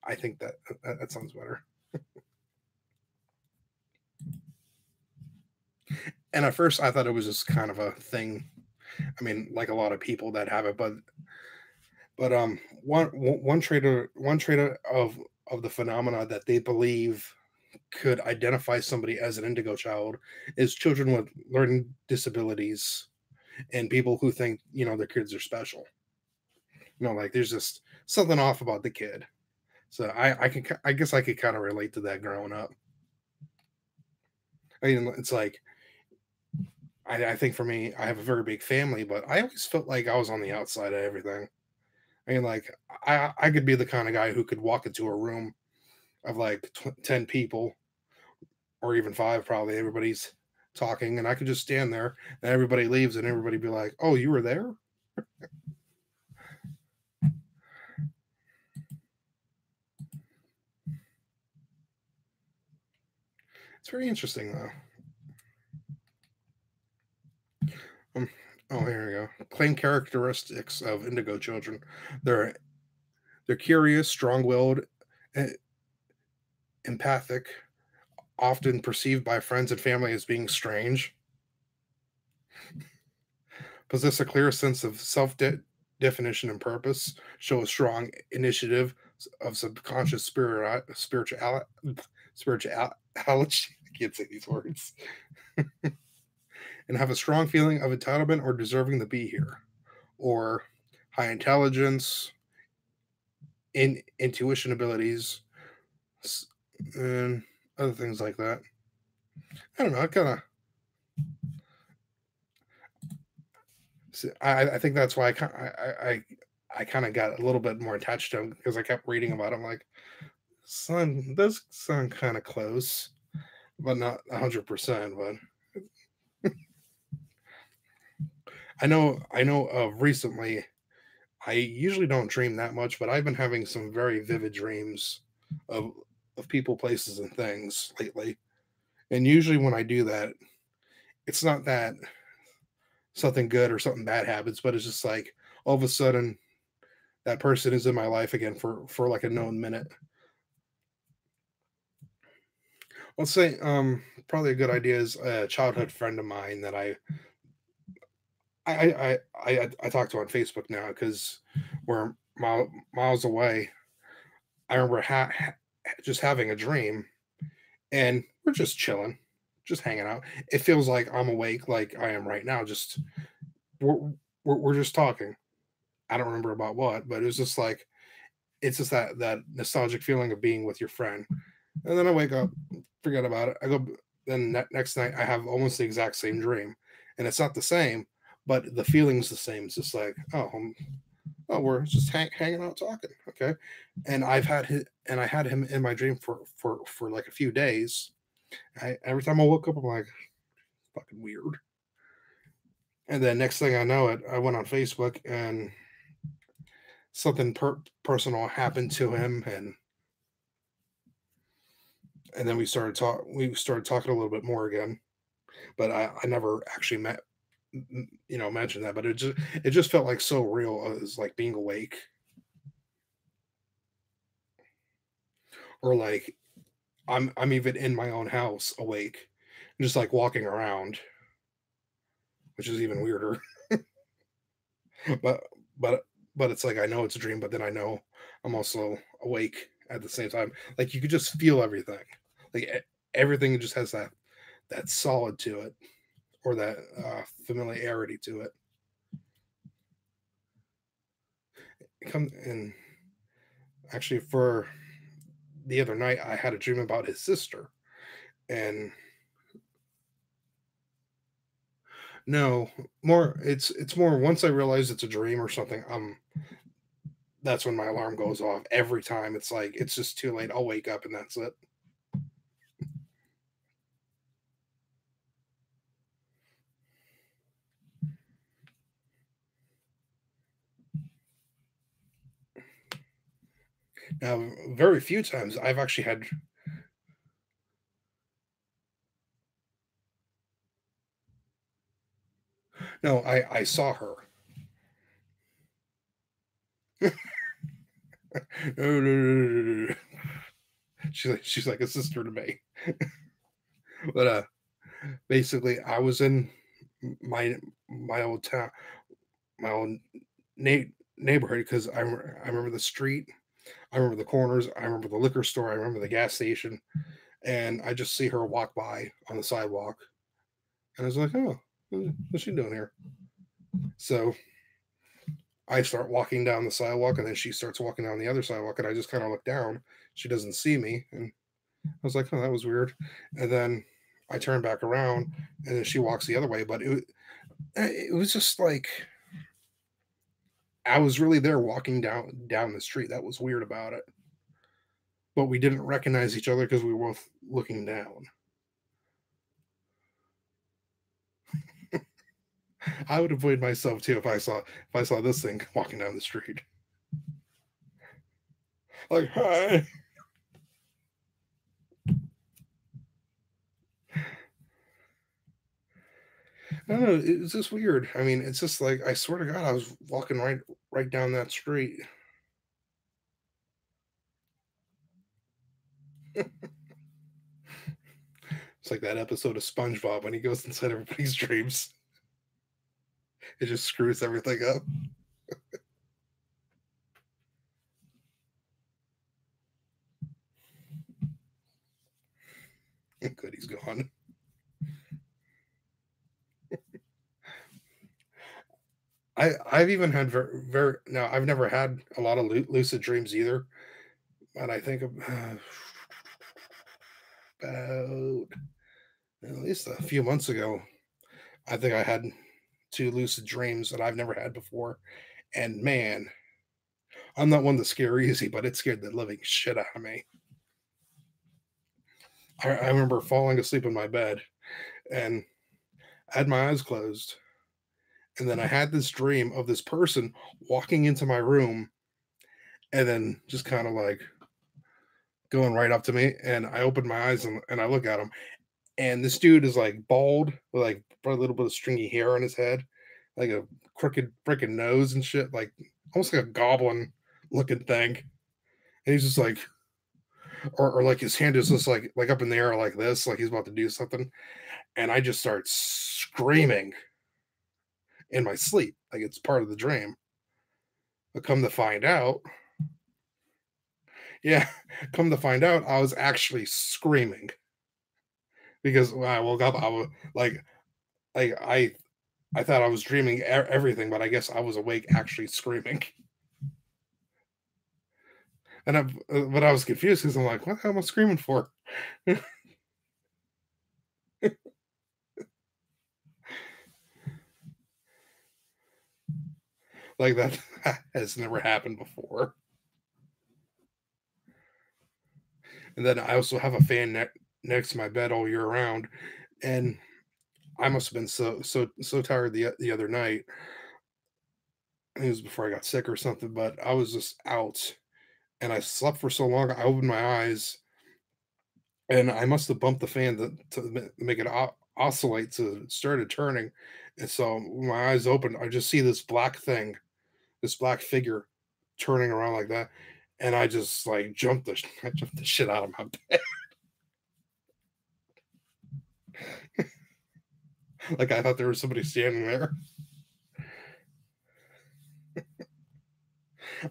I think that sounds better. And at first, I thought it was just kind of a thing. I mean, like a lot of people that have it, but one trait of the phenomena that they believe could identify somebody as an indigo child is children with learning disabilities and people who think their kids are special. Like there's just something off about the kid. So I guess I could kind of relate to that growing up. I mean, it's like I think for me, I have a very big family, but I always felt like I was on the outside of everything. I mean, like I could be the kind of guy who could walk into a room of like 10 people or even five, probably everybody's talking, and I could just stand there and everybody leaves and everybody be like, "Oh, you were there?" It's very interesting though. Um, oh, here we go. Claim characteristics of indigo children. They're they're curious, strong-willed, e- empathic, often perceived by friends and family as being strange, possess a clear sense of self definition and purpose, show a strong initiative of subconscious spirituality. I can't say these words, and have a strong feeling of entitlement or deserving to be here, or high intelligence, intuition abilities, and other things like that. I don't know. I think that's why I kind of got a little bit more attached to him because I kept reading about him. Like, son does sound kind of close, but not 100%. But I know of recently. I usually don't dream that much, but I've been having some very vivid dreams of of people, places, and things lately. And usually when I do that, it's not that something good or something bad happens, but it's just like all of a sudden that person is in my life again for like a known minute. Let's say probably a good idea is a childhood friend of mine that I talk to on Facebook now because we're miles away. I remember just having a dream and we're just chilling, just hanging out. It feels like I'm awake, like I am right now. Just we're we're just talking. I don't remember about what, but it was just like it's just that nostalgic feeling of being with your friend. And then I wake up, forget about it. I go then next night I have almost the exact same dream, and it's not the same, but the feeling's the same. It's just like oh, we're just hanging out talking, okay. And I had him in my dream for like a few days. Every time I woke up, I'm like fucking weird. And then next thing I know, I went on Facebook and something personal happened to him, and then we started talking a little bit more again, but I never actually mentioned that, but it just felt like so real. It was like being awake, or like I'm even in my own house awake, and just like walking around, which is even weirder. but but but it's like I know it's a dream, but then I know I'm also awake at the same time. Like you could just feel everything. Like everything just has that solid to it, or that familiarity to it. Come and actually for the other night, I had a dream about his sister, and No, more it's more once I realize it's a dream or something, that's when my alarm goes off every time. It's like it's just too late. I'll wake up and that's it. Now, very few times I've actually had. No, I saw her. No, no, no, no, no, no. She's like a sister to me. But basically, I was in my my old town, my old neighborhood because I remember the street, I remember the corners, I remember the liquor store, I remember the gas station, and I just see her walk by on the sidewalk, and I was like, oh, what's she doing here? So I start walking down the sidewalk, and then she starts walking down the other sidewalk, and I just kind of look down. She doesn't see me, and I was like, oh, that was weird. And then I turn back around, and then she walks the other way. But it was just like I was really there walking down the street. That was weird about it. But we didn't recognize each other because we were both looking down. I would avoid myself too if I saw this thing walking down the street. Like, hi. I don't know. It's just weird. I mean, it's just like I swear to God, I was walking right down that street. It's like that episode of SpongeBob when he goes inside everybody's dreams. It just screws everything up. Good, he's gone. I've even had very now I've never had a lot of lucid dreams either, but I think about at least a few months ago, I think I had two lucid dreams that I've never had before, and man, I'm not one to scare easy, but it scared the living shit out of me. I remember falling asleep in my bed and I had my eyes closed, and then I had this dream of this person walking into my room and then just kind of like going right up to me, and I open my eyes and I look at him, and this dude is like bald with like a little bit of stringy hair on his head, like a crooked freaking nose and shit, like almost like a goblin looking thing. And he's just like, or like his hand is just like up in the air like this, like he's about to do something, and I just start screaming in my sleep, like it's part of the dream. But come to find out, yeah, come to find out, I was actually screaming because when I woke up, I was like I thought I was dreaming everything, but I guess I was awake actually screaming. And but I was confused because I'm like, what the hell am I screaming for? Like that has never happened before. And then I also have a fan next to my bed all year round, and I must have been so tired the other night. It was before I got sick or something, but I was just out, and I slept for so long. I opened my eyes, and I must have bumped the fan to make it oscillate, so it started turning. And so when my eyes opened, I just see this black thing, this black figure turning around like that, and I just like I jumped the shit out of my bed. Like I thought there was somebody standing there.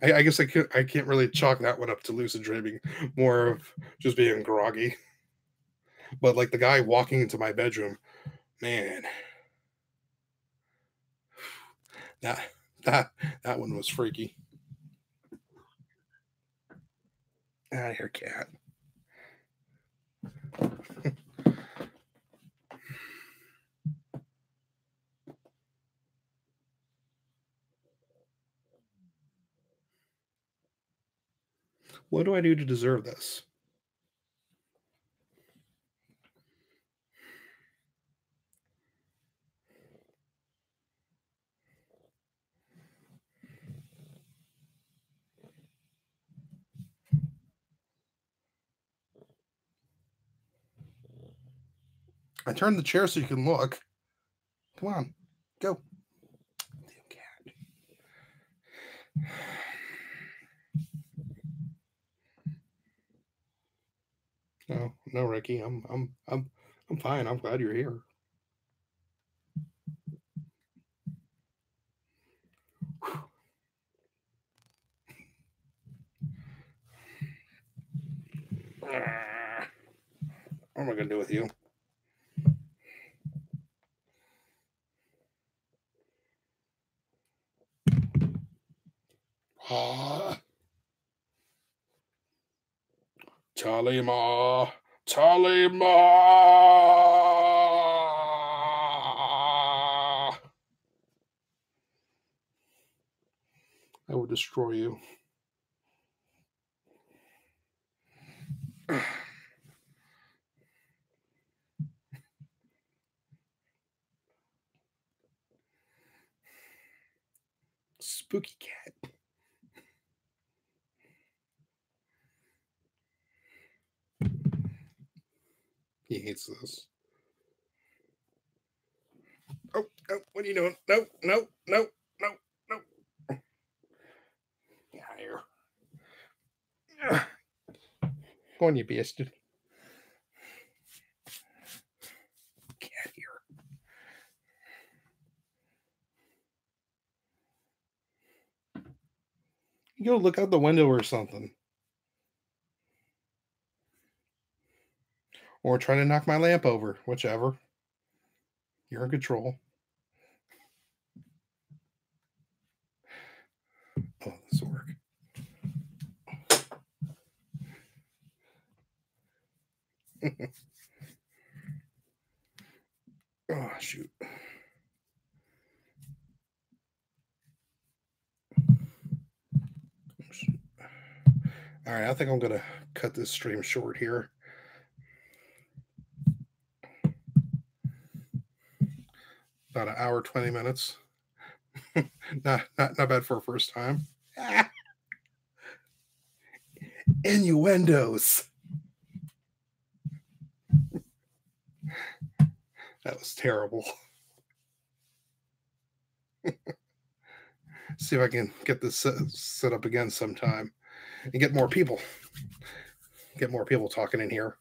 I guess I can't really chalk that one up to lucid dreaming, more of just being groggy. But like the guy walking into my bedroom, man, that that that one was freaky. Out of here, cat. What do I do to deserve this? I turned the chair so you can look. Come on, go. Damn cat. No, no, Ricky. I'm fine. I'm glad you're here. What am I gonna do with you? Talima, Talima. I will destroy you. Spooky cat. He hates this. Oh, what are you doing? No. Get out of here. Go on, you bastard. Get out of here. You go look out the window or something. Or try to knock my lamp over, whichever. You're in control. Oh, this will work. Oh, shoot. All right, I think I'm going to cut this stream short here. About an hour, 20 minutes. not bad for a first time. Innuendos. That was terrible. See if I can get this set up again sometime and get more people. Get more people talking in here.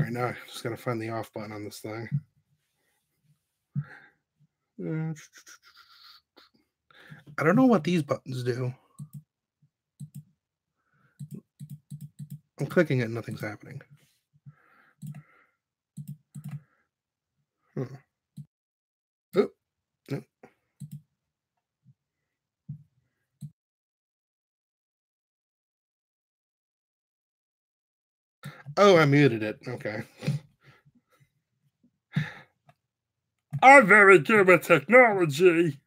Right now, I'm just going to find the off button on this thing. I don't know what these buttons do. I'm clicking it and nothing's happening. Oh, no. Oh, I muted it. Okay. I'm very good with technology.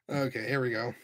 Okay, here we go.